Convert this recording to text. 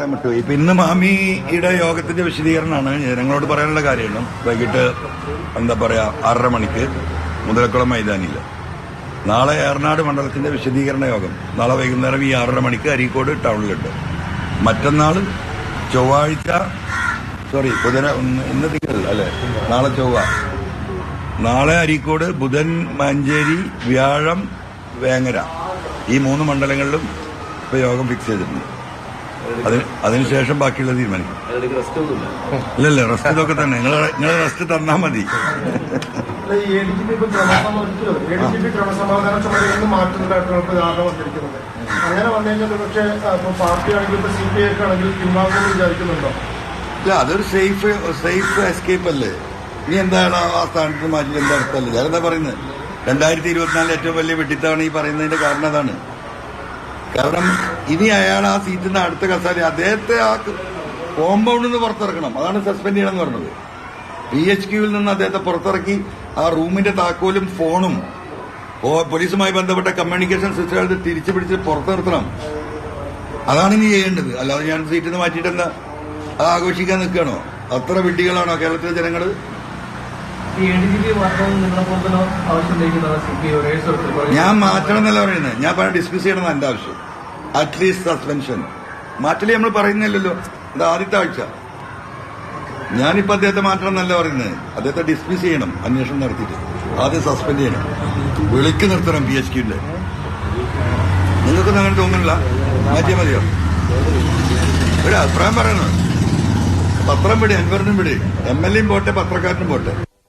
പറയാൻ പറ്റുമോ? ഇപ്പൊ ഇന്ന് മാമിയുടെ യോഗത്തിന്റെ വിശദീകരണമാണ് ജനങ്ങളോട് പറയാനുള്ള കാര്യമാണ്. വൈകിട്ട് എന്താ പറയാ 6:30 മണിക്ക് മുതലക്കുളം മൈതാനിയിൽ. നാളെ ഏറനാട് മണ്ഡലത്തിന്റെ വിശദീകരണ യോഗം നാളെ വൈകുന്നേരം ഈ 6:30 മണിക്ക് അരീക്കോട് ടൗണിലുണ്ട്. മറ്റന്നാൾ ചൊവ്വാഴ്ച ഇന്ന് തിങ്കൾ അല്ലെ, നാളെ ചൊവ്വ. നാളെ അരീക്കോട്, ബുധൻ മഞ്ചേരി, വ്യാഴം വേങ്ങര, ഈ 3 മണ്ഡലങ്ങളിലും ഇപ്പൊ യോഗം ഫിക്സ് ചെയ്തിട്ടുണ്ട്. അതിനുശേഷം ബാക്കിയുള്ള തീരുമാനിക്കും. ഇല്ലല്ല, റെസ്റ്റ് ഇതൊക്കെ തന്നെ. നിങ്ങൾ റെസ്റ്റ് തന്നാ മതി. ക്രമസമാധാന ചുമതലയിൽ മാറ്റുന്നതായിട്ടാണ് ധാരണ വന്നിരിക്കുന്നത്. അങ്ങനെ വന്നുകഴിഞ്ഞാൽ പക്ഷേ പാർട്ടി ആണെങ്കിൽ ഇപ്പൊ CPI ആണെങ്കിൽ പിൻവാങ്ങുമെന്ന് വിചാരിക്കുന്നുണ്ടോ? ഇല്ല, അതൊരു സേഫ് എസ്കേപ്പ് അല്ലേ. ഇനി എന്താണ് ആ സ്ഥാനത്ത് മാറ്റി എന്താ അർത്ഥമല്ലേ? ഞാനെന്താ പറയുന്നത്, 2024 ഏറ്റവും വലിയ വെട്ടിത്താണ് ഈ പറയുന്നതിന്റെ കാരണം അതാണ്. കാരണം ഇനി അയാൾ ആ സീറ്റിൽ നിന്ന് അടുത്ത കസാര അദ്ദേഹത്തെ ആ കോമ്പൗണ്ടിൽ നിന്ന് പുറത്തിറക്കണം. അതാണ് സസ്പെൻഡ് ചെയ്യണമെന്ന് പറഞ്ഞത്. PHQവിൽ നിന്ന് അദ്ദേഹത്തെ പുറത്തിറക്കി ആ റൂമിന്റെ താക്കോലും ഫോണും പോലീസുമായി ബന്ധപ്പെട്ട കമ്മ്യൂണിക്കേഷൻ സിസ്റ്റം തിരിച്ചു പിടിച്ച് പുറത്തു നിർത്തണം. അതാണ് ഇനി ചെയ്യേണ്ടത്. അല്ലാതെ ഞാൻ സീറ്റിൽ നിന്ന് മാറ്റിയിട്ടെന്താ അത് ആഘോഷിക്കാൻ നിൽക്കുകയാണോ? അത്ര വിഡ്ഢികളാണോ കേരളത്തിലെ ജനങ്ങള്? ഞാൻ മാറ്റണം എന്നല്ല പറയുന്നത്, ഞാൻ ഡിസ്കസ് ചെയ്യണമെന്ന് എന്റെ ആവശ്യം. അറ്റ്ലീസ്റ്റ് സസ്പെൻഷൻ മാറ്റല് നമ്മൾ പറയുന്നില്ലല്ലോ. ഇത് ആദ്യത്തെ ആഴ്ച. ഞാനിപ്പോ അദ്ദേഹത്തെ മാറ്റണം എന്നല്ല പറയുന്നത്, അദ്ദേഹത്തെ ഡിസ്മിസ് ചെയ്യണം. അന്വേഷണം നടത്തിയിട്ട് ആദ്യം സസ്പെൻഡ് ചെയ്യണം, വിളിക്ക് നിർത്തണം. PHQന്റെ നിങ്ങൾക്കൊന്നും അങ്ങനെ തോന്നുന്നില്ല? മാറ്റിയാൽ മതിയോ? ഒരു അഭിപ്രായം പറയണം. പത്രം വിട്, അൻവറിനും വിട്, MLAയും പോട്ടെ, പത്രക്കാരനും പോട്ടെ.